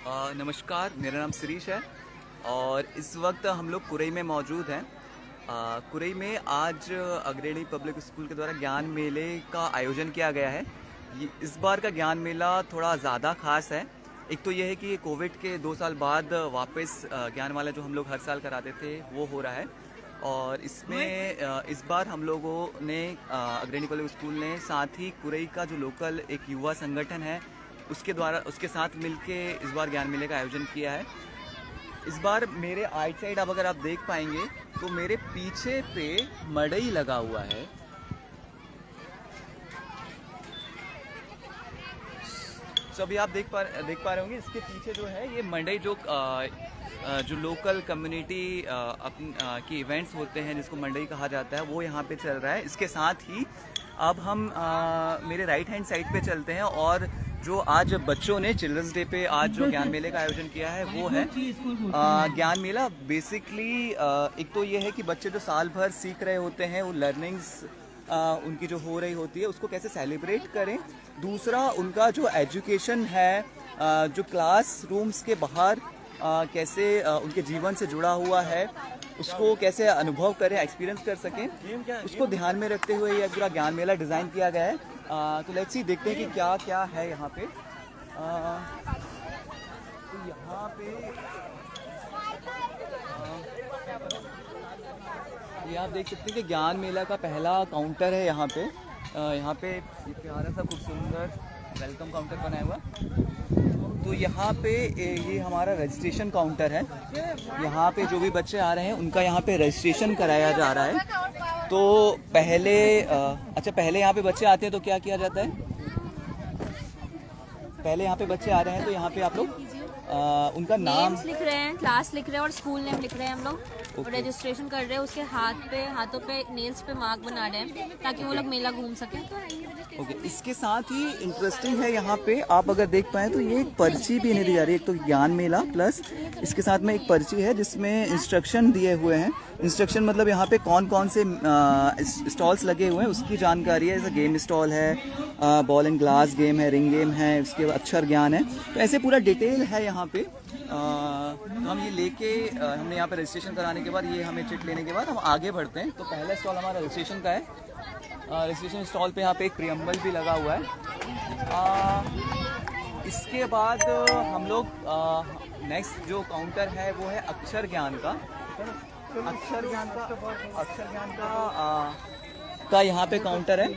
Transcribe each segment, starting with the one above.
नमस्कार, मेरा नाम शिरीष है और इस वक्त हम लोग कुरई में मौजूद हैं। कुरई में आज अग्रणी पब्लिक स्कूल के द्वारा ज्ञान मेले का आयोजन किया गया है। इस बार का ज्ञान मेला थोड़ा ज़्यादा खास है। एक तो ये है कि कोविड के 2 साल बाद वापस ज्ञान मेला जो हम लोग हर साल कराते थे वो हो रहा है और इसमें इस बार हम लोगों ने अग्रणी पब्लिक स्कूल ने साथ ही कुरई का जो लोकल एक युवा संगठन है उसके साथ मिलके इस बार ज्ञान मेले का आयोजन किया है। इस बार मेरे आइट साइड अब अगर आप देख पाएंगे तो मेरे पीछे पे मड़ई लगा हुआ है। तो अभी आप देख पा रहे होंगे इसके पीछे जो है ये मड़ई जो लोकल कम्युनिटी की इवेंट्स होते हैं जिसको मंडई कहा जाता है वो यहाँ पे चल रहा है। इसके साथ ही अब हम मेरे राइट हैंड साइड पे चलते हैं और जो आज बच्चों ने चिल्ड्रंस डे पे आज जो ज्ञान मेले का आयोजन किया है वो है ज्ञान मेला। बेसिकली एक तो ये है कि बच्चे जो साल भर सीख रहे होते हैं वो लर्निंग्स उनकी जो हो रही होती है उसको कैसे सेलिब्रेट करें। दूसरा उनका जो एजुकेशन है जो क्लास रूम्स के बाहर कैसे उनके जीवन से जुड़ा हुआ है उसको कैसे अनुभव करें, एक्सपीरियंस कर सकें, उसको ध्यान में रखते हुए ये पूरा ज्ञान मेला डिज़ाइन किया गया है। तो लेट्स सी देखते हैं कि क्या क्या है यहाँ पे। तो यहाँ पे ये आप देख सकते हैं कि ज्ञान मेला का पहला काउंटर है यहाँ पे। यहाँ पे ये प्यारा सा खूब सुंदर वेलकम काउंटर बनाया हुआ। तो यहाँ पे ये हमारा रजिस्ट्रेशन काउंटर है। यहाँ पे जो भी बच्चे आ रहे हैं उनका यहाँ पे रजिस्ट्रेशन कराया जा रहा है। तो पहले यहाँ पे बच्चे आते हैं तो क्या किया जाता है? पहले यहाँ पे बच्चे आ रहे हैं तो यहाँ पे आप लोग उनका नाम लिख रहे हैं, क्लास लिख रहे हैं और स्कूल नेम लिख रहे हैं हम लोग और रजिस्ट्रेशन कर रहे हैं। उसके हाथों पे नेल्स पे मार्क बना रहे हैं ताकि वो लोग मेला घूम सकें। ओके, इसके साथ ही इंटरेस्टिंग है यहाँ पे आप अगर देख पाएँ तो ये एक पर्ची भी नहीं दी जा रही है। एक तो ज्ञान मेला प्लस इसके साथ में एक पर्ची है जिसमें इंस्ट्रक्शन दिए हुए हैं। इंस्ट्रक्शन मतलब यहाँ पे कौन कौन से स्टॉल्स लगे हुए हैं उसकी जानकारी है। जैसे गेम स्टॉल है, बॉल एंड ग्लास गेम है, रिंग गेम है, उसके बाद अक्षर ज्ञान है। तो ऐसे पूरा डिटेल है यहाँ पे। हम ये लेके हमने यहाँ पे रजिस्ट्रेशन कराने के बाद ये हमें चिट लेने के बाद हम आगे बढ़ते हैं। तो पहला स्टॉल हमारा रजिस्ट्रेशन का है। रजिस्ट्रेशन स्टॉल पे यहाँ पे एक प्रियम्बल भी लगा हुआ है। इसके बाद हम लोग नेक्स्ट जो काउंटर है वो है अक्षर ज्ञान का। अक्षर ज्ञान का यहाँ पे काउंटर है।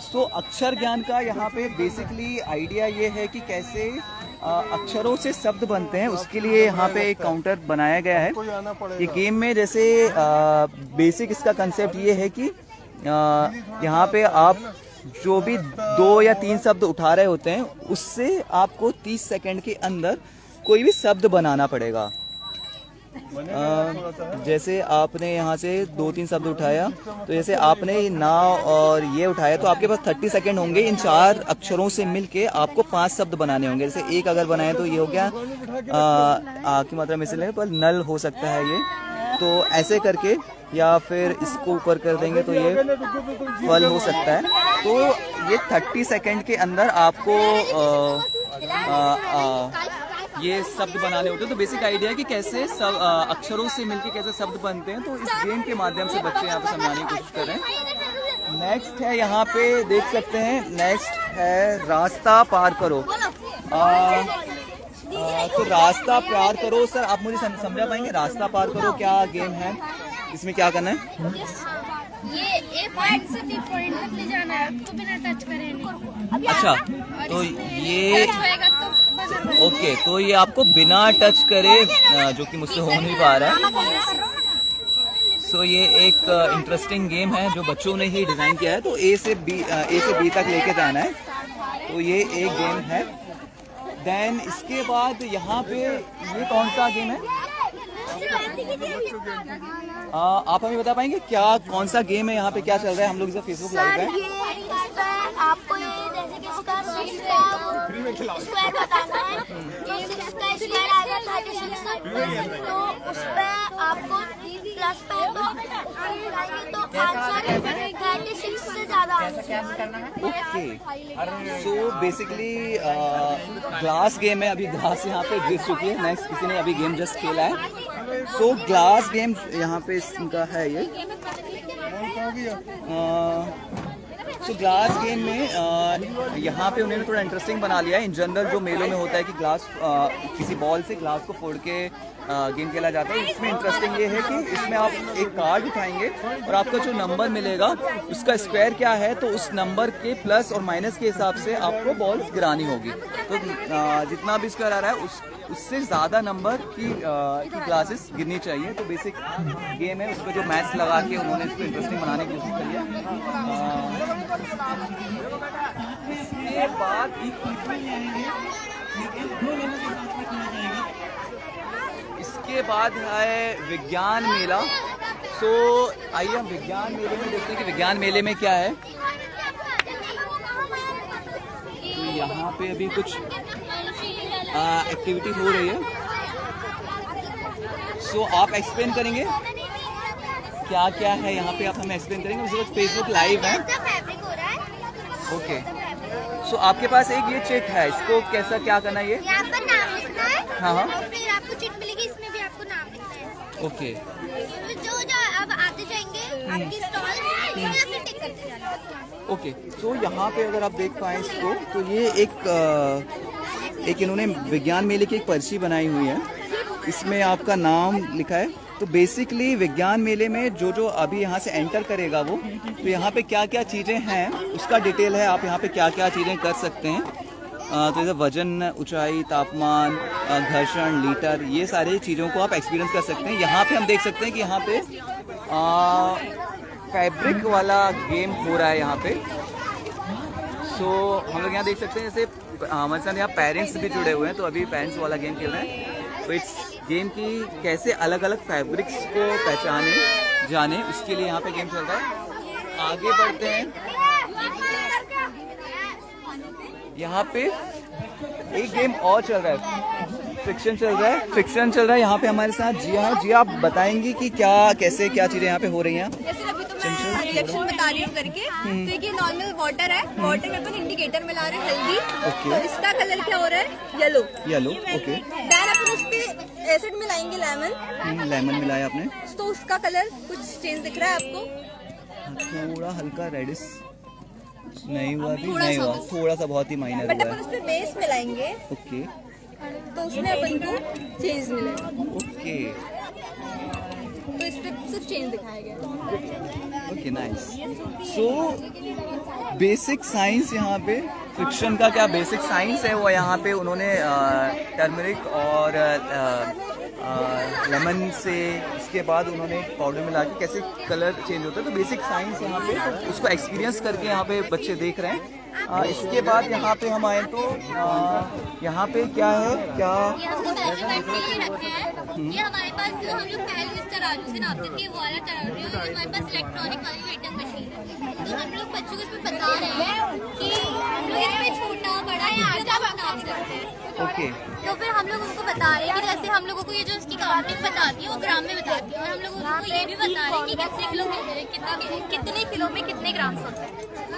सो अक्षर ज्ञान का यहाँ पे बेसिकली आइडिया ये है कि कैसे अक्षरों से शब्द बनते हैं उसके लिए यहाँ पे एक काउंटर बनाया गया है। ये गेम में जैसे बेसिक इसका कंसेप्ट ये है कि यहाँ पे आप जो भी 2 या 3 शब्द उठा रहे होते हैं उससे आपको 30 सेकंड के अंदर कोई भी शब्द बनाना पड़ेगा। जैसे आपने यहाँ से 2-3 शब्द उठाया तो जैसे आपने नाव और ये उठाया तो आपके पास 30 सेकंड होंगे। इन 4 अक्षरों से मिलके आपको 5 शब्द बनाने होंगे। जैसे एक अगर बनाए तो ये हो गया आ की मात्रा में से लें पर नल हो सकता है ये। तो ऐसे करके या फिर इसको ऊपर कर देंगे तो ये फल हो सकता है। तो ये 30 सेकंड के अंदर आपको ये शब्द बनाने होते हैं। तो बेसिक आइडिया है कि कैसे सब अक्षरों से मिलके कैसे शब्द बनते हैं। तो इस गेम के माध्यम से बच्चे यहाँ पे समझाने की कोशिश कर रहे हैं। नेक्स्ट है यहाँ पे देख सकते हैं, नेक्स्ट है रास्ता पार करो। तो रास्ता पार करो सर आप मुझे समझा पाएंगे रास्ता पार करो क्या गेम है, इसमें क्या करना है? ये एक पॉइंट से बी पॉइंट तक ले जाना है तो बिना टच करे नहीं। अच्छा, तो ये ओके, तो ये आपको बिना टच करे जो कि मुझसे हो नहीं पा रहा है। सो ये एक इंटरेस्टिंग गेम है जो बच्चों ने ही डिजाइन किया है। तो ए से बी तक लेके जाना है। तो ये एक गेम है। देन इसके बाद यहाँ पे ये कौन सा गेम है? आप हमें बता पाएंगे क्या कौन सा गेम है, यहाँ पे क्या चल रहा है? हम लोग इसे फेसबुक लाइव है। आपको ये जैसे कि इसका बताना है तो उस पे आपको प्लस पे तो आंसर 36 से ज्यादा answer okay, so basically glass game है। अभी ग्लास यहाँ पे गिर चुकी है। नेक्स्ट किसी ने अभी गेम जस्ट खेला है। सो ग्लास गेम यहाँ पे इनका है ये। सो ग्लास गेम में यहाँ पे उन्होंने थोड़ा इंटरेस्टिंग बना लिया है। इन जनरल जो मेलों में होता है कि ग्लास किसी बॉल से ग्लास को फोड़ के गेम खेला जाता है, इसमें इंटरेस्टिंग ये है कि इसमें आप एक कार्ड उठाएंगे और आपका जो नंबर मिलेगा उसका स्क्वायर क्या है, तो उस नंबर के प्लस और माइनस के हिसाब से आपको बॉल गिरानी होगी। तो जितना भी स्क्वायर आ रहा है उससे ज़्यादा नंबर की ग्लासेस गिरनी चाहिए। तो बेसिक गेम है, उस पर जो मैथ्स लगा के उन्होंने इसको इंटरेस्टिंग बनाने की कोशिश करी है। इसके बाद है विज्ञान मेला। सो आइए हम विज्ञान मेले में देखते हैं कि विज्ञान मेले में क्या है। तो यहाँ पे अभी कुछ एक्टिविटी हो रही है। सो आप एक्सप्लेन करेंगे क्या क्या है यहाँ पे, आप हमें एक्सप्लेन करेंगे। उसके बाद फेसबुक लाइव है। ओके, सो आपके पास एक ये चिट है, इसको कैसा क्या करना है? ये यहाँ पर नाम लिखना है। हाँ हाँ, फिर आपको चिट मिलेगी, इसमें भी आपको नाम लिखना है। ओके, जो अब आते जाएंगे आपकी स्टॉल, इसमें फिर टिक करते जाना। ओके। सो यहाँ पे अगर आप देख पाएँ इसको, तो ये एक इन्होंने विज्ञान मेले की एक पर्ची बनाई हुई है। इसमें आपका नाम लिखा है। तो बेसिकली विज्ञान मेले में जो अभी यहाँ से एंटर करेगा वो, तो यहाँ पे क्या क्या चीज़ें हैं उसका डिटेल है। आप यहाँ पे क्या क्या चीज़ें कर सकते हैं। तो जैसे वजन, ऊंचाई, तापमान, घर्षण, लीटर, ये सारी चीज़ों को आप एक्सपीरियंस कर सकते हैं। यहाँ पे हम देख सकते हैं कि यहाँ पे फैब्रिक वाला गेम हो रहा है यहाँ पे। सो हम लोग यहाँ देख सकते हैं, जैसे हमारे साथ यहाँ पेरेंट्स भी जुड़े हुए हैं, तो अभी पेरेंट्स वाला गेम खेल रहे हैं। तो इस गेम की कैसे अलग अलग फैब्रिक्स को पहचाने जाने, उसके लिए यहाँ पे गेम चल रहा है। आगे बढ़ते हैं। यहाँ पे एक गेम और चल रहा है, फ्रिक्शन चल रहा है। यहाँ पे हमारे साथ जिया है। जिया, आप बताएंगी कि क्या कैसे क्या चीजें यहाँ पे हो रही हैं? जैसे अभी तो मैं रिएक्शन बता रही हूँ करके। तो ये नॉर्मल वाटर है, वाटर में अपन इंडिकेटर मिला रहे हैं हल्दी। तो इसका कलर क्या हो रहा है? येलो। ओके। देन अपन उस पे एसिड मिलाएंगे, लेमन मिलाया आपने, तो उसका कलर कुछ चेंज दिख रहा है आपको? थोड़ा हल्का रेडिश नहीं हुआ, थोड़ा सा बहुत ही माइनर बट हुआ अपन उस पे बेस मिलाएंगे, ओके, तो उसमें अपन को चेंज मिलेगा। ओके, तो इस पे सिर्फ चेंज दिखाया गया। Okay, nice. So basic science यहाँ पे, फ्रिक्शन का क्या बेसिक साइंस है वो यहाँ पे उन्होंने टर्मरिक और लेमन से, इसके बाद उन्होंने पाउडर मिला के कैसे कलर चेंज होता है। तो बेसिक साइंस यहाँ पे उसको एक्सपीरियंस करके यहाँ पे बच्चे देख रहे हैं। इसके बाद यहाँ पे हम आए तो यहाँ पे क्या है, क्या ये हमने मेजरमेंट के लिए रखे हैं। ये हमारे पास जो हम लोग पहले इस तराजू से नापते थे, वो वाला तराजू है। हमारे पास इलेक्ट्रॉनिक वाली वेटिंग मशीन है। तो हम लोग बच्चों को इसमें बता रहे हैं कि हम लोग इसमें छोटा बड़ा नाप सकते हैं। ओके, तो फिर हम लोग उनको बता रहे हैं कि जैसे हम लोगों को ये जो इसकी काउंटिंग बताती है वो ग्राम में बताती है, और हम लोग उनको ये भी बता रहे हैं कि कितने किलो में कितने ग्राम होते हैं।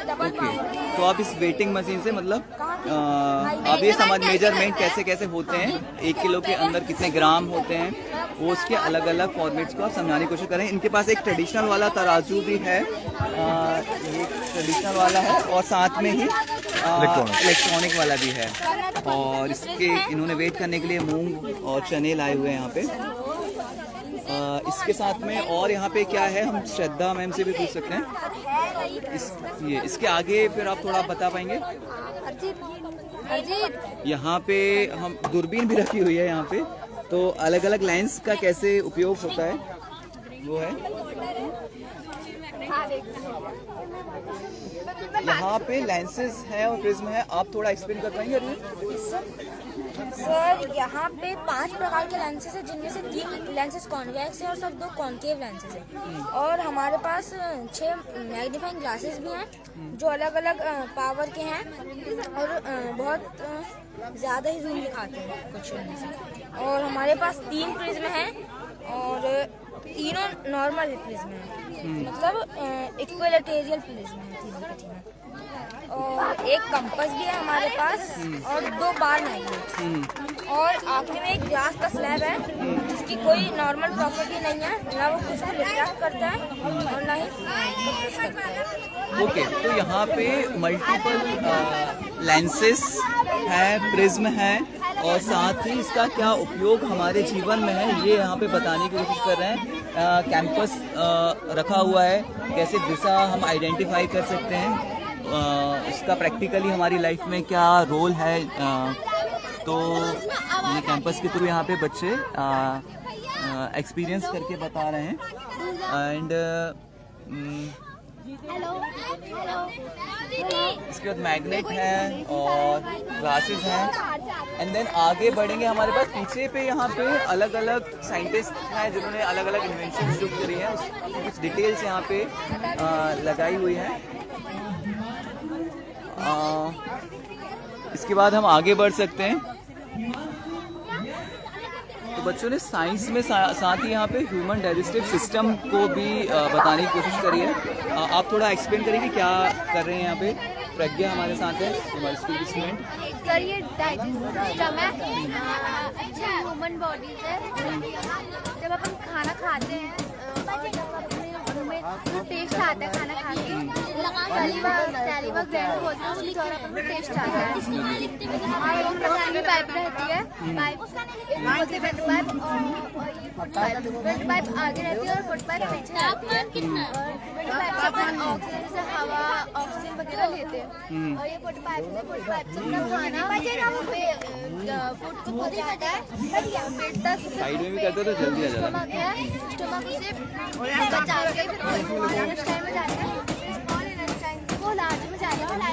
ओके। तो आप इस वेटिंग मशीन से मतलब आप ये समझ मेजरमेंट कैसे कैसे होते हैं, 1 किलो के अंदर कितने ग्राम होते हैं, वो उसके अलग अलग फॉर्मेट्स को आप समझाने की कोशिश करें। इनके पास एक ट्रेडिशनल वाला तराजू भी है, ये ट्रेडिशनल वाला है, और साथ में ही इलेक्ट्रॉनिक वाला भी है। और इसके इन्होंने वेट करने के लिए मूंग और चने लाए हुए हैं यहाँ पे। इसके साथ में और यहाँ पे क्या है, हम श्रद्धा मैम से भी पूछ सकते हैं। इसके आगे फिर आप थोड़ा बता पाएंगे? यहाँ पे हम दूरबीन भी रखी हुई है यहाँ पे, तो अलग अलग लेंस का कैसे उपयोग होता है वो है। यहाँ पे लेंसेज है और प्रिज्म है, आप थोड़ा एक्सप्लेन कर पाएंगे? सर, यहाँ पे 5 प्रकार के लेंसेज हैं, जिनमें से 3 लेंसेज कॉन्वेक्स है और सब 2 कॉन्केव लेंसेज हैं। और हमारे पास 6 मैग्नीफाइंग ग्लासेस भी हैं, जो अलग अलग पावर के हैं और बहुत ज़्यादा ही जूम दिखाते हैं कुछ में से। और हमारे पास 3 प्रिज्म हैं और तीनों नॉर्मल प्रिज्म है, मतलब इक्विलेटरल प्रिज्म है तीनों के तीनों। और एक कंपास भी है हमारे पास और 2 बार मैग्नेट्स, और आखिरी में एक ग्लास का स्लैब है जिसकी कोई नॉर्मल प्रॉपर्टी नहीं है, ना वो कुछ को डिस्ट्रैक्ट करता है और ना ही कंप्रेस करता है। ओके, तो यहाँ पे मल्टीपल लेंसेस है, प्रिज्म है, और साथ ही इसका क्या उपयोग हमारे जीवन में है ये यहाँ पे बताने की कोशिश कर रहे हैं। कैंपस रखा हुआ है, कैसे दिशा हम आइडेंटिफाई कर सकते हैं, उसका प्रैक्टिकली हमारी लाइफ में क्या रोल है। तो ये कैंपस के थ्रू यहाँ पे बच्चे एक्सपीरियंस करके बता रहे हैं। एंड इसके बाद मैग्नेट है और ग्लासेस हैं। एंड देन आगे बढ़ेंगे, हमारे पास पीछे पे यहाँ पे अलग अलग साइंटिस्ट हैं जिन्होंने अलग अलग इन्वेंशंस जो करी हैं, उसकी कुछ डिटेल्स यहाँ पे लगाई हुई हैं। इसके बाद हम आगे बढ़ सकते हैं। तो बच्चों ने साइंस में साथ ही यहाँ पे ह्यूमन डाइजेस्टिव सिस्टम को भी बताने की कोशिश करी है। आप थोड़ा एक्सप्लेन करेंगे क्या कर रहे हैं यहाँ पे? प्रज्ञा हमारे साथ है, हमारे स्टूडेंट। सर ये डाइजेस्टिव सिस्टम है, अच्छा ह्यूमन बॉडी से जब अपन खाना खाते हैं और जब अपने मुंह में जो टेस्ट आता है खाना खा के, सैलिवा ग्लैंड बोलते हैं, उसके द्वारा अपन को टेस्ट आता है। और एक प्रकार की पाइप रहती है, पाइप बोलते हैं वेंट पाइप आगे रहती है और फुट पाइप पीछे रहती है। वेंट पाइप से अपन ऑक्सीजन से हवा ऑक्सीजन वगैरह लेते हैं, और ये फुट पाइप से अपना खाना फूड को पहुंचाता है पेट तक। साइड में भी करते तो जल्दी आ जाता है। स्टमक से बचा के फिर इंटेस्टाइन में जाता है, स्मॉल इंटेस्टाइन से वो लार्ज में जाने वाला है।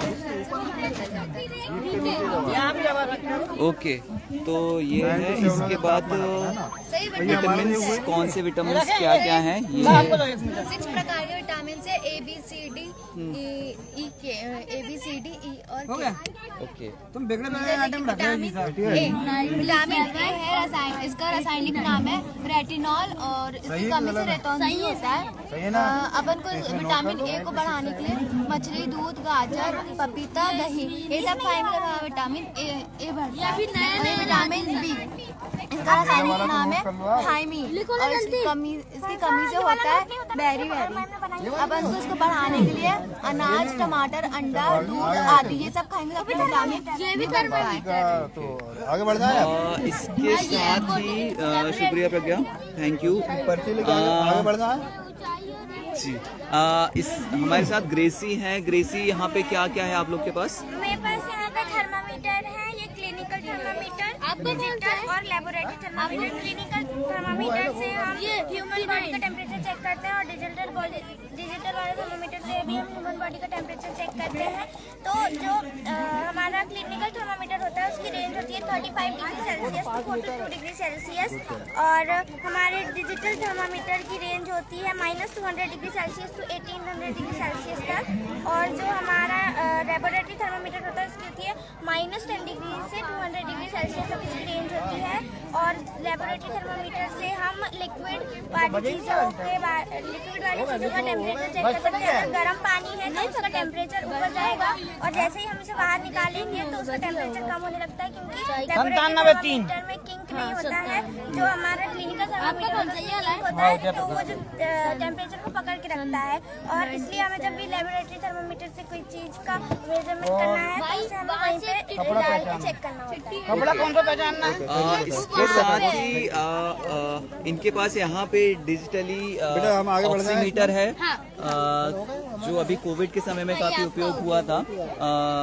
ओके, तो ये है। इसके बाद विटामिन्स, कौन से विटामिन्स क्या क्या हैं ये है? 6 प्रकार के विटामिन है, A B C D E और K। ओके, तुम विटामिन ए है इसका रासायनिक नाम है रेटिनॉल, और इसकी कमी से रेटोनिन होता है। अपन को विटामिन ए को बढ़ाने के लिए मछली, दूध, गाजर, पपीता, दही ये सब खाएंगे तो विटामिन ए बढ़ता है। विटामिन बी, इसका रासायनिक नाम है थायमीन, और इसकी कमी से होता है बेरी। अपन को इसको बढ़ाने के लिए अनाज, टमाटर, अंडा, दूध आदि ये सब खाएंगे तो अपने विटामिन ये भी कर पाएंगे। तो आगे बढ़ जाए। इसके साथ ही शुक्रिया प्रज्ञा, थैंक यू। पर्ची लेके आगे बढ़ना है जी। इस हमारे साथ ग्रेसी हैं। ग्रेसी, यहाँ पे क्या क्या है आप लोग के पास? मेरे पास यहाँ पे थर्मामीटर है, ये क्लिनिकल थर्मामीटर, डिजिटल और लेबोरेटरी थर्मामीटर। क्लिनिकल थर्मामीटर से हम ह्यूमन बॉडी का टेम्परेचर चेक करते हैं, और डिजिटल वाले थर्मामीटर से भी हम ह्यूमन बॉडी का टेम्परेचर चेक करते हैं। तो जो हमारा क्लिनिकल थर्मामीटर होता है उसकी रेंज होती है 35 degree Celsius to 42 degree Celsius, और हमारे डिजिटल थर्मामीटर की रेंज होती है -200 degree Celsius to 1800 degree Celsius तक। और जो हमारा लेबोरेटरी थर्मामीटर होता है उसकी होती है -10 डिग्री से 200 डिग्री सेल्सियस तक इसकी रेंज होती है। और लेबोरेटरी थर्मामीटर से हम लिक्विड वाली चीज़ों का टेम्परेचर चेक कर सकते हैं। अगर गर्म पानी है तो उसका टेम्परेचर ऊपर जाएगा, और जैसे ही हम इसे बाहर निकालेंगे तो उसका टेम्परेचर कम होने लगता है, क्योंकि लेबोरेटरी थर्मामीटर में किंक नहीं होता है। जो हमारा क्लिनिकल थर्मामीटर होता है तो वो जो टेम्परेचर को पकड़ के रखता है, और इसलिए हमें जब भी लेबोरेटरी थर्मामीटर से कोई चीज़ का मेजरमेंट करना है तो उसे हमें वहीं पे डाल के चेक करना होता है। कपड़ा कौन सा पहचानना है? इसके साथ ही इनके पास यहाँ पे डिजिटली ऑक्सीमीटर है, जो अभी कोविड के समय में काफ़ी उपयोग हुआ था।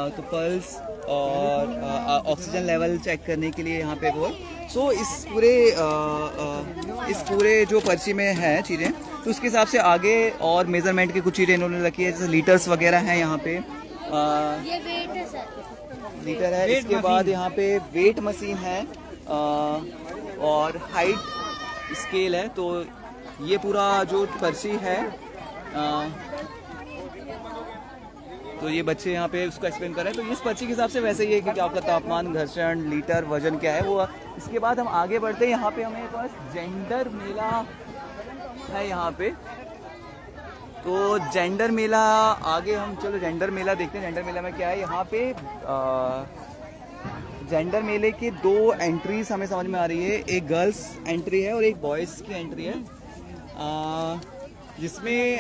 तो पल्स और ऑक्सीजन लेवल चेक करने के लिए यहाँ पे वो। सो इस पूरे जो पर्ची में है चीज़ें, तो उसके हिसाब से आगे और मेजरमेंट की कुछ चीज़ें इन्होंने रखी है, जैसे लीटर्स वगैरह हैं यहाँ पे। ये वेट है सर, लीटर है। इसके बाद यहाँ पे वेट मशीन है और हाइट स्केल है। तो ये पूरा जो पर्ची है, तो ये बच्चे यहाँ पे उसको एक्सप्लेन कर रहे हैं। तो इस पर्ची के हिसाब से वैसे ही है कि आपका तापमान, घर्षण, लीटर, वजन क्या है वो। इसके बाद हम आगे बढ़ते हैं। यहाँ पे हमें पास जेंडर मेला है यहाँ पे। तो जेंडर मेला आगे हम चलो जेंडर मेला देखते हैं। जेंडर मेला में क्या है यहाँ पे। जेंडर मेले की 2 एंट्रीज हमें समझ में आ रही है, एक गर्ल्स एंट्री है और एक बॉयज़ की एंट्री है, जिसमें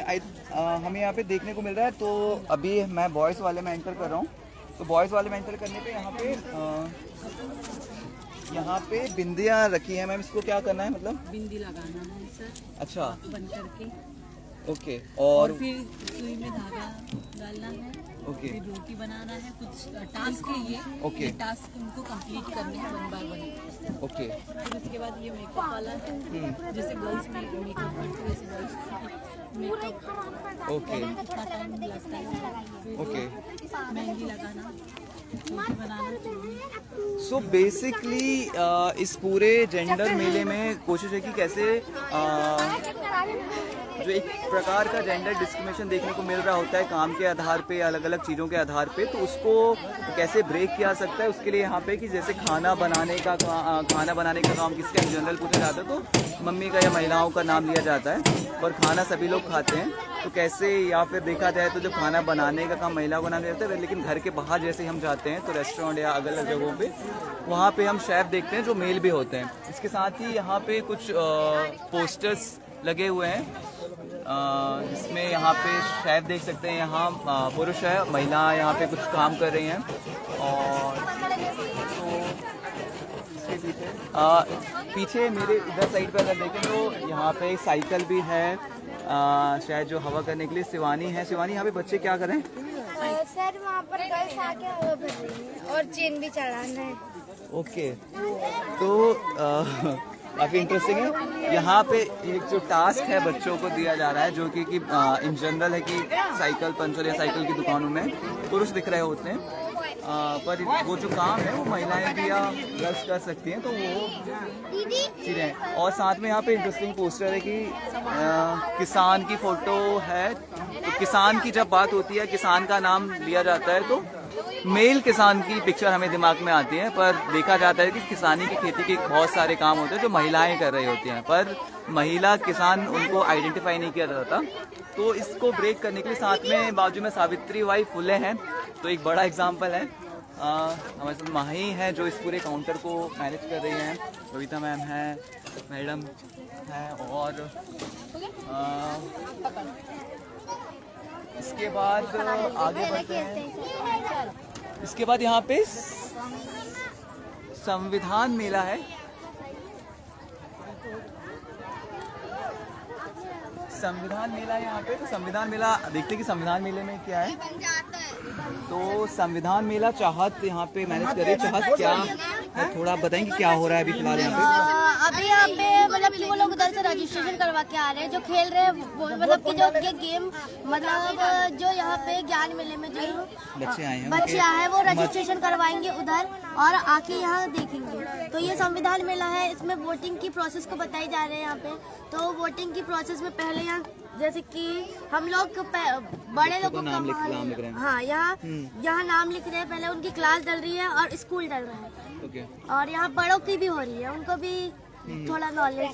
हमें यहाँ पे देखने को मिल रहा है। तो अभी मैं बॉयज़ वाले में एंटर कर रहा हूँ। तो बॉयज़ वाले में एंटर करने पे यहाँ पे बिंदियाँ रखी हैं। मैम इसको क्या करना है, मतलब बिंदी लगाना है सर, अच्छा बंद करके, ओके, और फिर सुई में धागा डालना है, ओके, फिर रोटी बनाना है। कुछ टास्क है ये, ओके। ये टास्क उनको कंप्लीट करने हैं 1 बाय 1। ओके, फिर उसके बाद ये मेकअप वाला है, जैसे गर्ल्स में मेकअप करते हैं वैसे गर्ल्स मेकअप, ओके, कितना टाइम लगता है, फिर ओके। मेहंदी लगाना, रोटी बनाना। सो बेसिकली इस पूरे जेंडर मेले में कोशिश है कि कैसे जो एक प्रकार का जेंडर डिस्क्रिमिनेशन देखने को मिल रहा होता है काम के आधार पे, अलग अलग चीज़ों के आधार पे, तो उसको कैसे ब्रेक किया सकता है। उसके लिए यहाँ पे कि जैसे खाना बनाने का काम किसका इन जनरल पूछा जाता है तो मम्मी का या महिलाओं का नाम लिया जाता है, और खाना सभी लोग खाते हैं। तो कैसे, या फिर देखा जाए तो जो खाना बनाने का काम महिलाओं को नाम दिया जाता है, लेकिन घर के बाहर जैसे हम जाते हैं तो रेस्टोरेंट या अलग अलग जगहों पे वहाँ पे हम शेफ देखते हैं जो मेल भी होते हैं। इसके साथ ही यहाँ पे कुछ पोस्टर्स लगे हुए हैं, जिसमें यहाँ पे शेफ देख सकते हैं, यहाँ पुरुष है, महिला यहाँ पे कुछ काम कर रही हैं। और तो पीछे मेरे इधर साइड पे अगर देखें तो यहाँ पे साइकिल भी है, शायद जो हवा करने के लिए। शिवानी है, शिवानी यहाँ पे बच्चे क्या करें? सर वहाँ पर गर्ल्स आके हवा भर रही है और चेन भी चढ़ाना है। ओके, तो काफ़ी इंटरेस्टिंग है। यहाँ पे एक जो टास्क है बच्चों को दिया जा रहा है, जो कि इन जनरल है कि साइकिल पंचर या साइकिल की दुकानों में पुरुष दिख रहे होते हैं, पर वो जो काम है वो महिलाएं भी या गर्ल्स कर सकती हैं, तो वो चीज़ें हैं। और साथ में यहाँ पे इंटरेस्टिंग पोस्टर है कि किसान की फ़ोटो है। तो किसान की जब बात होती है, किसान का नाम लिया जाता है, तो मेल किसान की पिक्चर हमें दिमाग में आती है, पर देखा जाता है कि किसानी की खेती के बहुत सारे काम होते हैं जो महिलाएं कर रही होती हैं, पर महिला किसान उनको आइडेंटिफाई नहीं किया जाता। तो इसको ब्रेक करने के लिए साथ में बाजू में सावित्रीबाई फुले हैं, तो एक बड़ा एग्जाम्पल है। हमारे साथ माही है जो इस पूरे काउंटर को मैनेज कर रही हैं, कविता मैम है, मैडम है, और इसके बाद आगे बढ़ते हैं। इसके बाद यहाँ पे संविधान मेला है। संविधान मेला यहाँ पे, तो संविधान मेला देखते हैं कि संविधान मेले में क्या है। तो संविधान मेला चाहत यहाँ पे मैनेज कर रही है। चाहत क्या है, थोड़ा बताएंगे क्या हो रहा है अभी फिलहाल यहाँ पे? अभी यहाँ पे मतलब कि वो लोग उधर से रजिस्ट्रेशन करवा के आ रहे हैं, जो खेल रहे हैं मतलब कि जो ये गेम, मतलब जो यहाँ पे ज्ञान मेले में जो बच्चे आए हैं वो रजिस्ट्रेशन करवाएंगे उधर और आके यहाँ देखेंगे। तो ये संविधान मेला है, इसमें वोटिंग की प्रोसेस को बताई जा रहे हैं यहाँ पे। तो वोटिंग की प्रोसेस में पहले यहाँ जैसे कि हम लोग बड़े लोगों का नाम लिख रहे हैं। हाँ, यहाँ नाम लिख रहे हैं, पहले उनकी क्लास डल रही है और स्कूल डल रहा है। और यहाँ बड़ों की भी हो रही है, उनको भी थोड़ा नॉलेज।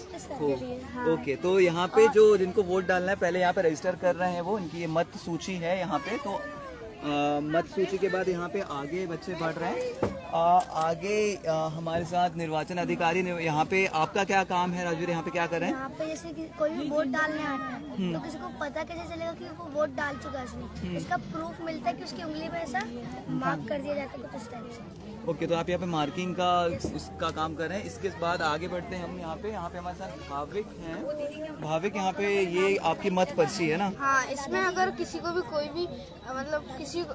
ओके, तो यहाँ पे जो जिनको वोट डालना है पहले यहाँ पे रजिस्टर कर रहे हैं, वो इनकी ये मत सूची है यहाँ पे। तो मत सूची के बाद यहाँ पे आगे बच्चे बढ़ रहे हैं। आगे हमारे साथ निर्वाचन अधिकारी ने, यहाँ पे आपका क्या काम है राजवीर, यहाँ पे क्या कर रहे हैं? यहाँ पे जैसे कि कोई भी वोट डालने आता है तो किसी को पता कैसे चलेगा कि वो वोट डाल चुका है उसने? इसका प्रूफ मिलता है कि उसकी उंगली में ऐसा मार्क कर दिया जाता है कुछ टाइम से। ओके, तो आप यहाँ पे मार्किंग का उसका काम कर रहे हैं। इसके बाद आगे बढ़ते हैं हम। यहाँ पे हमारे साथ भाविक हैं। भाविक, यहाँ पे ये आपकी मत पर्ची है ना? हाँ, इसमें अगर किसी को भी कोई भी मतलब किसी को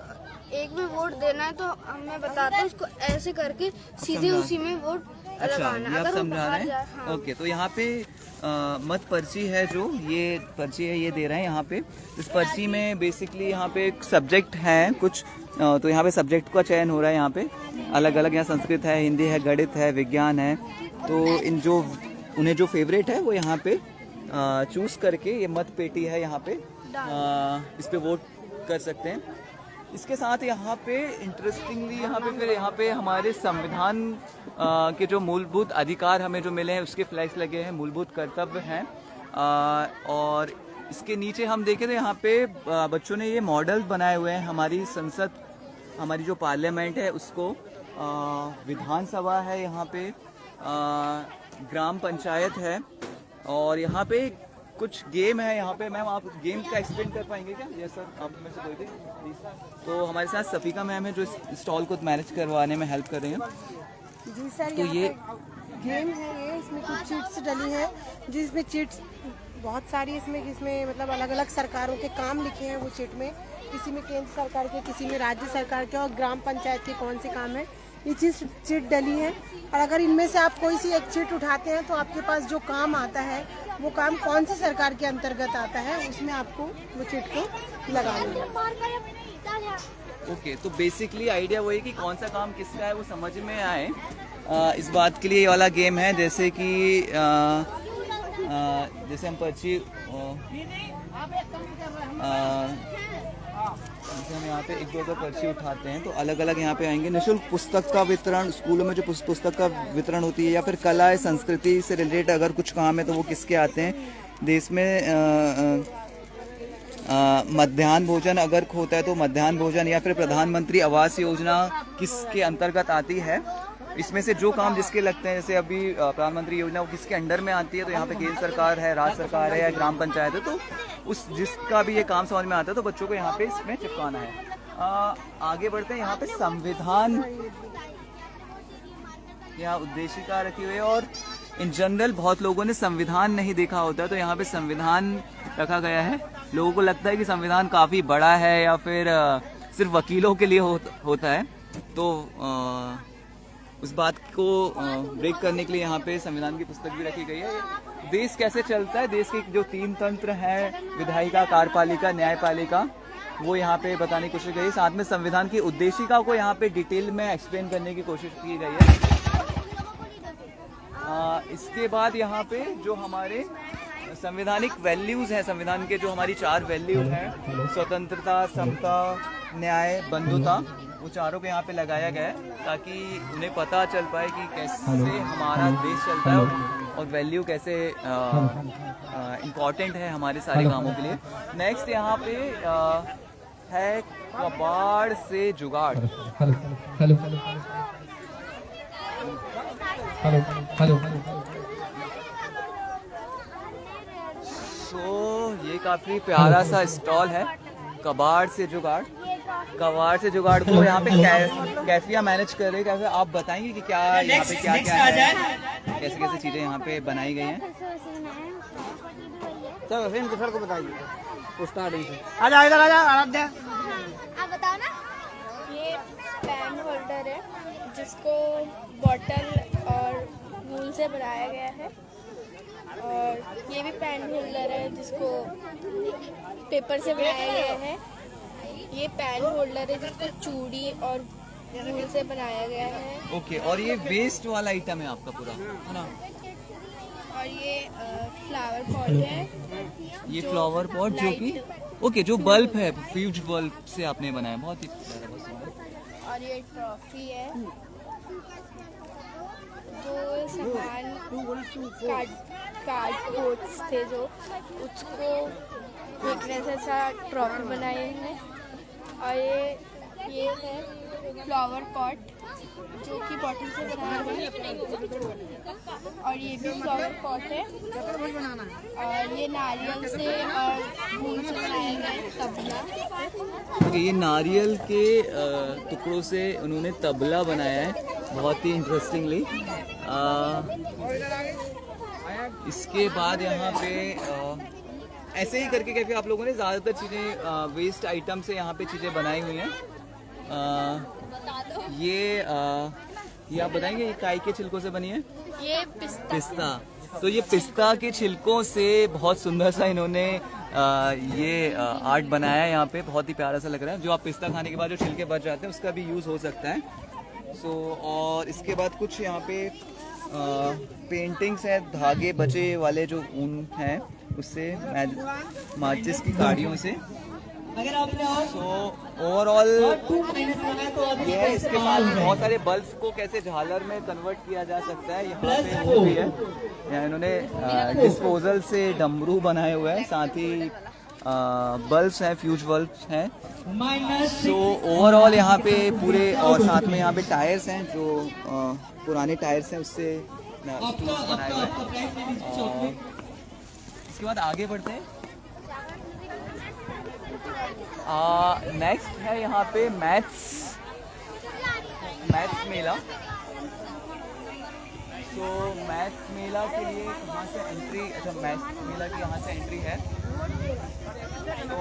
एक भी वोट देना है तो हमें बताते हैं, उसको ऐसे करके सीधे उसी में वोट लगाना। ये आप समझा रहे हैं? हाँ। ओके, तो यहाँ पे मत पर्ची है, जो ये पर्ची है ये दे रहे हैं यहाँ पे। इस पर्ची में बेसिकली यहाँ पे एक सब्जेक्ट है कुछ, तो यहाँ पे सब्जेक्ट का चयन हो रहा है। यहाँ पे अलग अलग, यहाँ संस्कृत है, हिंदी है, गणित है, विज्ञान है। तो इन जो उन्हें जो फेवरेट है वो यहाँ पे चूज करके, ये मत पेटी है यहाँ पे, इस पे वोट कर सकते हैं। इसके साथ यहाँ पे इंटरेस्टिंगली यहाँ पे हमारे संविधान के जो मूलभूत अधिकार हमें जो मिले हैं उसके फ्लैग्स लगे हैं, मूलभूत कर्तव्य हैं। और इसके नीचे हम देखें तो यहाँ पे बच्चों ने ये मॉडल बनाए हुए हैं हमारी संसद, हमारी जो पार्लियामेंट है उसको, विधानसभा है यहाँ पे, ग्राम पंचायत है, और यहाँ पे कुछ गेम है यहाँ पे। मैम आप गेम का एक्सप्लेन कर पाएंगे क्या? यस सर, आप में से कोई भी प्लीज। तो हमारे साथ सफीका मैम है जो इस स्टॉल को मैनेज करवाने में हेल्प कर रही हैं। जी सर, तो ये गेम है, ये इसमें कुछ चिट्स डली है, जिसमें चिट्स बहुत सारी इसमें मतलब अलग अलग सरकारों के काम लिखे हैं वो चिट में, किसी में केंद्र सरकार के, किसी में राज्य सरकार के, और ग्राम पंचायत के कौन से काम है ये चीज चिट डली है। और अगर इनमें से आप कोई सी एक चिट उठाते हैं तो आपके पास जो काम आता है वो काम कौन सी सरकार के अंतर्गत आता है, उसमें आपको वो चिट को लगानी है। ओके, तो बेसिकली आइडिया वही कि कौन सा काम किसका है वो समझ में आए, इस बात के लिए ये वाला गेम है। जैसे कि जैसे हम पर्ची, जैसे हम यहाँ पे एक दो पर्ची उठाते हैं तो अलग अलग यहाँ पे आएंगे। निःशुल्क पुस्तक का वितरण, स्कूलों में जो पुस्तक का वितरण होती है, या फिर कला संस्कृति से रिलेटेड अगर कुछ काम है तो वो किसके आते हैं। देश में मध्याह्न भोजन अगर होता है तो मध्याह्न भोजन, या फिर प्रधानमंत्री आवास योजना किसके अंतर्गत आती है। इसमें से जो काम जिसके लगते हैं, जैसे अभी प्रधानमंत्री योजना वो किसके अंडर में आती है, तो यहाँ पे केंद्र सरकार है, राज्य सरकार है, या ग्राम पंचायत है, तो उस जिसका भी ये काम समझ में आता है तो बच्चों को यहाँ पे इसमें चिपकाना है। आगे बढ़ते हैं। यहाँ पे संविधान, यहाँ उद्देशिका रखी हुई है, और इन जनरल बहुत लोगों ने संविधान नहीं देखा होता है तो यहाँ पे संविधान रखा गया है। लोगों को लगता है कि संविधान काफ़ी बड़ा है या फिर सिर्फ वकीलों के लिए होता है, तो उस बात को ब्रेक करने के लिए यहाँ पे संविधान की पुस्तक भी रखी गई है। देश कैसे चलता है, देश के जो 3 तंत्र हैं, विधायिका, कार्यपालिका, न्यायपालिका, वो यहाँ पे बताने की कोशिश की गई। साथ में संविधान की उद्देशिका को यहाँ पे डिटेल में एक्सप्लेन करने की कोशिश की गई है। इसके बाद यहाँ पे जो हमारे संवैधानिक वैल्यूज हैं, संविधान के जो हमारी 4 वैल्यू हैं, स्वतंत्रता, समता, न्याय, बंधुता, वो चारों को यहाँ पे लगाया गया है ताकि उन्हें पता चल पाए कि कैसे हमारा देश चलता है और वैल्यू कैसे इम्पोर्टेंट है हमारे सारे कामों के लिए। नेक्स्ट यहाँ पे है कबाड़ से जुगाड़। ये काफी प्यारा सा स्टॉल है, कबाड़ से जुगाड़। कबाड़ से जुगाड़ को यहाँ पे कैफिया मैनेज कर रहे हैं। आप बताएंगे कि क्या यहाँ पे क्या क्या है, कैसे कैसे चीजें यहाँ पे बनाई गई हैं। सर को बताइए स्टार्टिंग से। आजा इधर आजा आराध्या, आप बताओ ना। ये पेन होल्डर है जिसको बॉटल और वूल से बनाया गया है, और ये भी पेन होल्डर है जिसको पेपर से बनाया गया है। ये पेन होल्डर है जिसको चूड़ी और वूल से बनाया गया है। ओके, और ये वेस्ट वाला आइटम है आपका पूरा, है ना? और ये फ्लावर पॉट है। ये फ्लावर पॉट जो कि ओके, जो बल्ब है, फ्यूज बल्ब से आपने बनाया, बहुत ही प्यारा, बहुत सुंदर। और ये ट्रॉफी है। जो सामान कार्डबोर्ड्स थे जो, उसको देखने से अच्छा ट्रॉफी बनाए हैं। और ये है फ्लावर पॉट जो कि बॉटल से बनाया है, और ये भी फ्लावर पॉट है। और ये नारियल से और फूल से बनाया गया है तबला। ओके, ये नारियल के टुकड़ों से उन्होंने तबला बनाया है, बहुत ही इंटरेस्टिंगली। इसके बाद यहाँ पे ऐसे ही करके कैफे आप लोगों ने ज़्यादातर चीज़ें वेस्ट आइटम से यहाँ पे चीज़ें बनाई हुई हैं। ये आप बताएंगे ये काय के छिलकों से बनी है? ये पिस्ता। तो ये पिस्ता के छिलकों से बहुत सुंदर सा इन्होंने ये आर्ट बनाया है यहाँ पे, बहुत ही प्यारा सा लग रहा है। जो आप पिस्ता खाने के बाद जो छिलके बच जाते हैं उसका भी यूज़ हो सकता है। और इसके बाद कुछ यहाँ पे पेंटिंग्स हैं, धागे बचे वाले जो ऊन हैं उससे, माचिस की काड़ियों से। सो ओवरऑल ये है, इसके साथ बहुत सारे बल्ब्स को कैसे झालर में कन्वर्ट किया जा सकता है यहाँ पे वो भी है। यहाँ इन्होंने डिस्पोजल से डमरू बनाए हुए हैं, साथ ही बल्ब्स हैं, फ्यूज बल्ब्स हैं। सो ओवरऑल यहाँ पे पूरे, और साथ में यहाँ पे टायर्स हैं जो पुराने टायर्स हैं उससे स्टूल्स बनाए हुए हैं। इसके बाद आगे बढ़ते हैं। नेक्स्ट है यहाँ पे मैथ्स मेला। तो मैथ्स मेला के लिए कहाँ से एंट्री, अच्छा मैथ्स मेला की यहाँ से एंट्री है। तो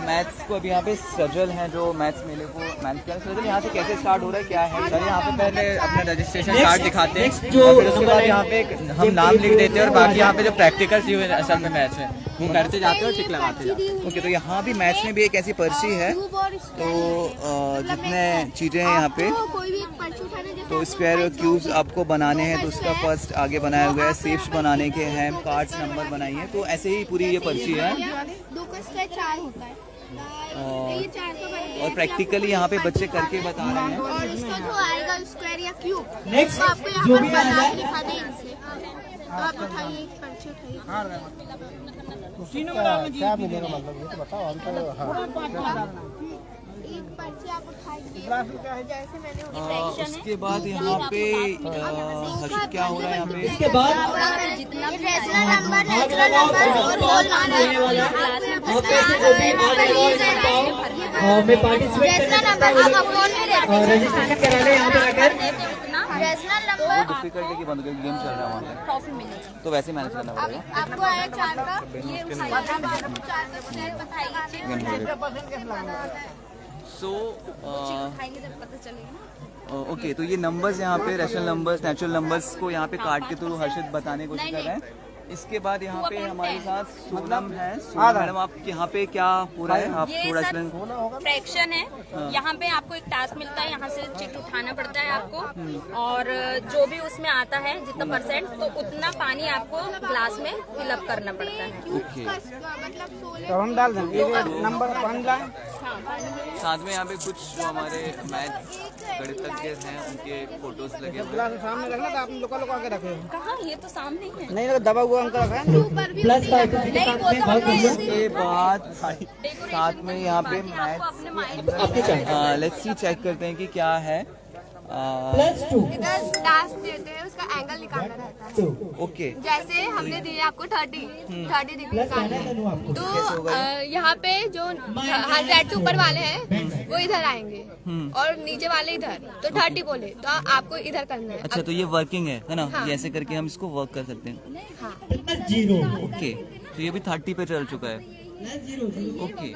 मैथ्स को अभी यहाँ पे सजल हैं जो मैथ्स मेले को मैनेज कर सजल। यहाँ से कैसे स्टार्ट हो रहा है, क्या है सर? यहाँ पे पहले अपना रजिस्ट्रेशन कार्ड दिखाते हैं, फिर उसके बाद यहाँ पे हम नाम लिख देते हैं, और बाकी यहाँ पे जो प्रैक्टिकल्स हुए असल में मैथ्स में वो करते जाते हैं और टिक लगाते जाते हैं। ओके, तो यहाँ भी मैथ्स में भी एक ऐसी पर्ची है। तो जितने चीज़ें हैं यहाँ पे, तो स्क्वायर क्यूब्स आपको बनाने हैं, तो उसका फर्स्ट आगे बनाया हुआ है, शेप्स बनाने के हैं, कार्ड्स नंबर बनाइए। तो ऐसे ही पूरी ये पर्ची है। और प्रैक्टिकली यहाँ पे बच्चे करके बता रहे हैं। और इसका जो आएगा स्क्वायर या क्यूब, तो आपको यहाँ पर बना के दिखा दें इनसे। आप उठाइए, एक पर्ची उठाइए। क्या मिलेगा मतलब ये तो बताओ। हम तो एक पर्ची आप उठाइए, जैसे मैंने उसके बाद यहाँ पे हर्षित क्या हो रहा है यहाँ पे? इसके बाद नेशनल नंबर और रोल में पार्टिसिपेट रजिस्ट्रेशन करा ले यहाँ पे आकर। नेशनल नंबर डिफिकल्ट है कि बंद करके गेम चल रहा है वहाँ पे, ट्रॉफी मिलेगी। तो वैसे मैनेज करना पड़ेगा। आपको आया 4 का, ये उठाइए, आपको 4 का शेयर बताइए। सो ओके, तो ये नंबर्स यहाँ पे रैशनल नंबर्स, नेचुरल नंबर्स को यहाँ पे कार्ड के थ्रू हर्षित बताने की कोशिश कर रहे हैं। इसके बाद यहाँ पे हमारे साथ सोनम है। मैडम, आप यहाँ पे क्या हो रहा है? आप थोड़ा फ्रैक्शन है। यहाँ पे आपको एक टास्क मिलता है, यहाँ से चिट उठाना पड़ता है आपको, और जो भी उसमें आता है जितना परसेंट, तो उतना पानी आपको ग्लास में फिलअप करना पड़ता है। ओके, तो हम डाल देंगे नंबर 1 डाल। साथ में यहाँ पे कुछ जो हमारे मैथ गणितज्ञ हैं उनके फोटोज लगे हुए हैं। सामने रखना था, आप लुका के रखे। कहाँ, ये तो सामने ही है। नहीं, दबा हुआ अंक रखा है। प्लस उसके बाद साथ में यहाँ पे मैथ्स, लेट्स सी चेक करते हैं कि क्या है। +2 इधर डास देते हैं, उसका एंगल निकालना रहता है। ओके, जैसे हमने दिए आपको 30 डिग्री निकालना है, तो यहाँ पे जो 100 से ऊपर वाले हैं वो इधर आएंगे और नीचे वाले इधर, तो 30 बोले तो आपको इधर करना है। अच्छा, तो ये वर्किंग है ना? ये ऐसे करके हम इसको वर्क कर सकते हैं। +0 ओके, तो ये भी 30 पे चल चुका है। ओके,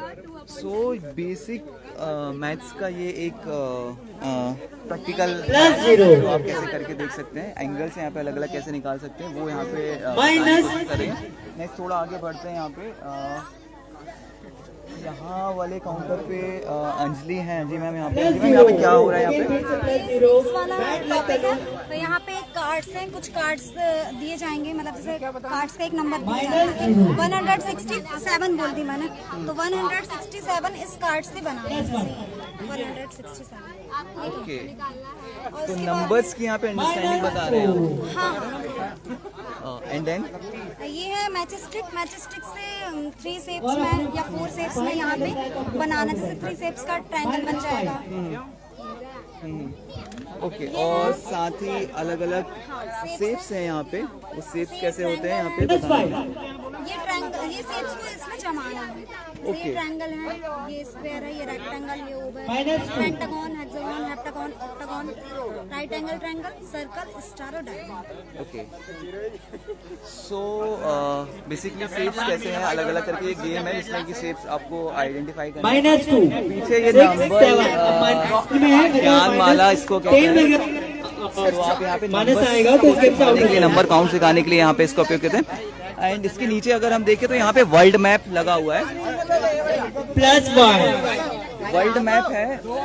सो बेसिक मैथ्स का ये एक प्रैक्टिकल +0 आप कैसे करके देख सकते हैं, एंगल्स यहाँ पे अलग अलग कैसे निकाल सकते हैं वो यहाँ पे करें। नेक्स्ट थोड़ा आगे बढ़ते हैं। यहाँ पे यहाँ वाले काउंटर पे अंजलि हैं। जी मैम, यहाँ पे क्या हो रहा है यहाँ पे? तो यहाँ पे कार्ड्स हैं, कुछ कार्ड्स दिए जाएंगे, मतलब जैसे कार्ड्स का एक नंबर दिया जाता है, 167 बोल दी मैंने, तो 167 इस कार्ड से बनाना है, जैसे 167। ओके, तो नंबर्स की यहाँ पे अंडरस्टैंडिंग बता रहे हैं। हाँ, एंड देन ये है मैचस्टिक से 3 शेप्स में या 4 शेप्स में यहाँ पे बनाना, जैसे 3 शेप्स का ट्रायंगल बन जाएगा। ओके, और साथ ही अलग अलग शेप्स हैं यहाँ पे, वो शेप्स कैसे होते हैं यहाँ पे बताइए। ये ट्रायंगल, ये शेप्स को इसमें जमाना है। ये ट्रायंगल है, ये स्क्वायर है, ये रेक्टेंगल, ये oval, pentagon, hexagon, heptagon, octagon, right angle triangle, circle, star और diamond. Okay, so basically shapes कैसे हैं अलग अलग करके एक गेम है जिसमें कि शेप्स आपको आइडेंटिफाई करना है। -2 पीछे ये नंबर ज्ञान माला इसको कहते हैं। तो आप यहाँ पे माइनस आएगा तो इसके नंबर काउंट सिखाने के लिए यहाँ पे इसका उपयोग करते हैं। एंड इसके नीचे अगर हम देखें तो यहाँ पे वर्ल्ड मैप लगा हुआ है। +1 वर्ल्ड मैप है। +0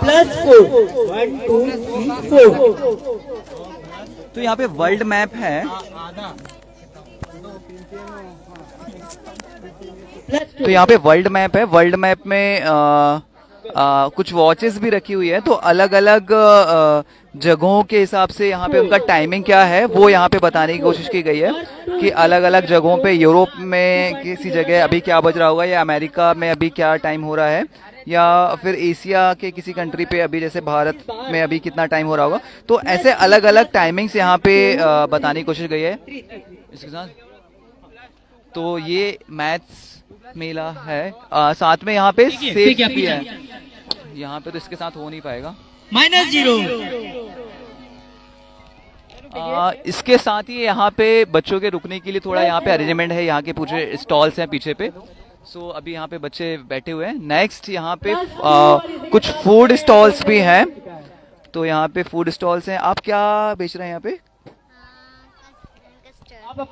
+4 1 2 3 4 तो यहाँ पे वर्ल्ड मैप है। तो यहाँ पे वर्ल्ड मैप है। वर्ल्ड मैप में कुछ वॉचेस भी रखी हुई है, तो अलग अलग जगहों के हिसाब से यहाँ पे उनका टाइमिंग क्या है वो यहाँ पे बताने की कोशिश की गई है कि अलग अलग जगहों पे यूरोप में किसी जगह अभी क्या बज रहा होगा, या अमेरिका में अभी क्या टाइम हो रहा है, या फिर एशिया के किसी कंट्री पे अभी जैसे भारत में अभी कितना टाइम हो रहा होगा। तो ऐसे अलग अलग टाइमिंग्स यहाँ पे बताने की कोशिश गई है इसके साथ। तो ये मैथ्स मेला है, साथ में यहाँ पे सेफ भी है। यहाँ पे तो इसके साथ हो नहीं पाएगा। -0 इसके साथ ही यहाँ पे बच्चों के रुकने के लिए थोड़ा यहाँ पे अरेंजमेंट है। यहाँ के पूरे स्टॉल्स हैं पीछे पे। सो अभी यहाँ पे बच्चे बैठे हुए हैं। नेक्स्ट यहाँ पे कुछ फूड स्टॉल्स भी हैं। तो यहाँ पे फूड स्टॉल्स हैं। आप क्या बेच रहे हैं यहाँ पे? तो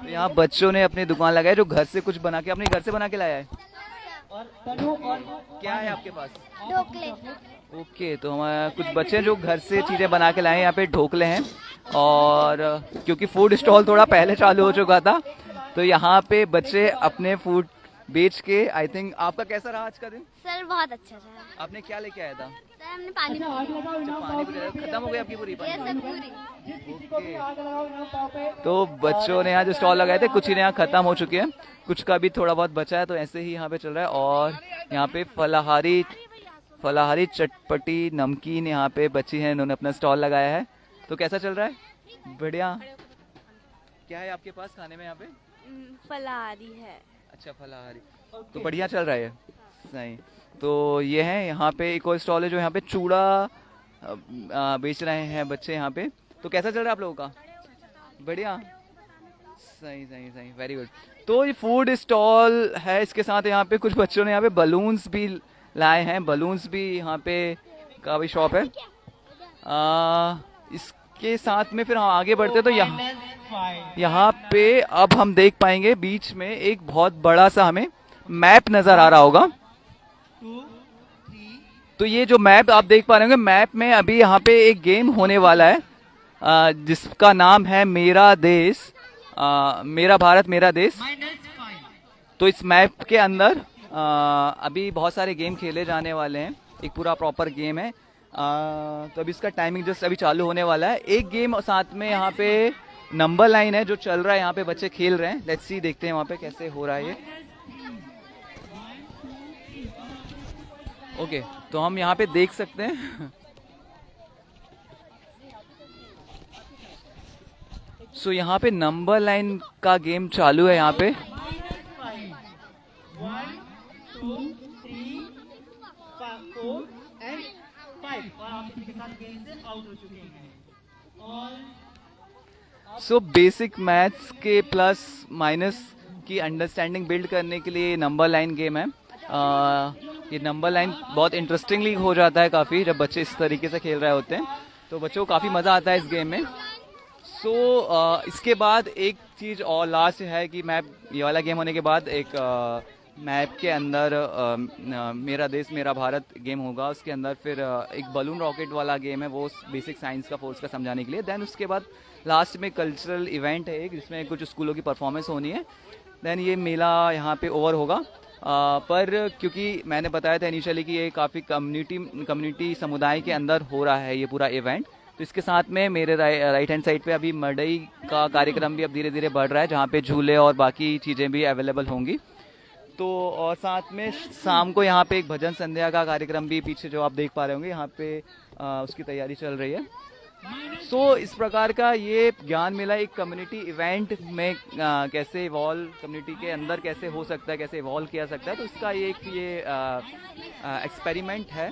यहाँ बच्चों ने अपनी दुकान लगाई जो घर से कुछ बना के, अपने घर से बना के लाया है। क्या है आपके पास? ढोकले। ओके, तो हमारे कुछ बच्चे जो घर से चीजें बना के लाए हैं। यहाँ पे ढोकले हैं, और क्योंकि फूड स्टॉल थोड़ा पहले चालू हो चुका था तो यहाँ पे बच्चे अपने फूड बेच के, आई थिंक। आपका कैसा रहा आज का दिन? सर बहुत अच्छा रहा। आपने क्या लेके आया था? सर हमने पानी खत्म हो गई आपकी पूरी पानी? सर पूरी। तो बच्चों ने यहाँ जो स्टॉल लगाए थे कुछ ही यहाँ खत्म हो चुके हैं, कुछ का भी थोड़ा बहुत बचा है। तो ऐसे ही यहाँ पे चल रहा है। और यहाँ पे फलाहारी चटपटी नमकीन यहाँ पे बच्ची है, इन्होंने अपना स्टॉल लगाया है। तो कैसा चल रहा है? बढ़िया। क्या है आपके पास खाने में यहाँ पे? फलाहारी है। अच्छा, फलाहारी। तो बढ़िया चल रहा है। सही। तो ये है यहाँ पे एक और स्टॉल है जो यहाँ पे चूड़ा बेच रहे हैं बच्चे यहाँ पे। तो कैसा चल रहा है आप लोगों का? बढ़िया। सही सही सही, वेरी गुड। तो ये फूड स्टॉल है, इसके साथ यहाँ पे कुछ बच्चों ने यहाँ पे बलून्स भी लाए हैं। बलून्स भी यहाँ पे का भी शॉप है। इसके साथ में फिर हम आगे बढ़ते तो यहाँ पे अब हम देख पाएंगे बीच में एक बहुत बड़ा सा हमें मैप नजर आ रहा होगा। तो ये जो मैप आप देख पा रहे होंगे, मैप में अभी यहाँ पे एक गेम होने वाला है जिसका नाम है मेरा देश, मेरा भारत मेरा देश। तो इस मैप के अंदर अभी बहुत सारे गेम खेले जाने वाले हैं। एक पूरा प्रॉपर गेम है। तो अभी इसका टाइमिंग जस्ट अभी चालू होने वाला है। एक गेम साथ में यहाँ पे नंबर लाइन है जो चल रहा है, यहाँ पे बच्चे खेल रहे हैं। लेट्स सी, देखते हैं वहाँ पे कैसे हो रहा है ये। ओके, तो हम यहाँ पे देख सकते हैं। सो यहाँ पे नंबर लाइन का गेम चालू है यहाँ पे। 1 2 3 4 एंड 5 और आप इसके साथ गेम से आउट हो चुके हैं। और सो बेसिक मैथ्स के प्लस माइनस की अंडरस्टैंडिंग बिल्ड करने के लिए नंबर लाइन गेम है। ये नंबर लाइन बहुत इंटरेस्टिंगली हो जाता है काफ़ी, जब बच्चे इस तरीके से खेल रहे होते हैं तो बच्चों को काफ़ी मज़ा आता है इस गेम में। सो इसके बाद एक चीज़ और लास्ट है कि मैप, ये वाला गेम होने के बाद एक मैप के अंदर मेरा देश मेरा भारत गेम होगा। उसके अंदर फिर एक बलून रॉकेट वाला गेम है, वो बेसिक साइंस का फोर्स का समझाने के लिए। देन उसके बाद लास्ट में कल्चरल इवेंट है एक, जिसमें कुछ स्कूलों की परफॉर्मेंस होनी है। देन ये मेला यहाँ पे ओवर होगा। पर क्योंकि मैंने बताया था इनिशियली कि ये काफ़ी कम्युनिटी समुदाय के अंदर हो रहा है ये पूरा इवेंट, तो इसके साथ में मेरे राइट हैंड साइड पे अभी मड़ई का कार्यक्रम भी अब धीरे धीरे बढ़ रहा है, जहाँ पे झूले और बाकी चीज़ें भी अवेलेबल होंगी। तो और साथ में शाम को यहाँ पे एक भजन संध्या का कार्यक्रम भी पीछे जो आप देख पा रहे होंगे यहाँ पे उसकी तैयारी चल रही है। सो इस प्रकार का ये ज्ञान मेला एक कम्युनिटी इवेंट में कैसे इवॉल्व, कम्युनिटी के अंदर कैसे हो सकता है, कैसे इवॉल्व किया सकता है, तो इसका ये एक्सपेरिमेंट है।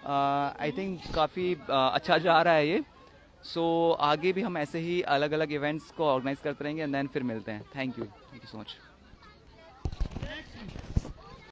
आई थिंक काफ़ी अच्छा जा रहा है ये। सो आगे भी हम ऐसे ही अलग अलग इवेंट्स को ऑर्गेनाइज करते रहेंगे एंड देन फिर मिलते हैं। Thank you so much.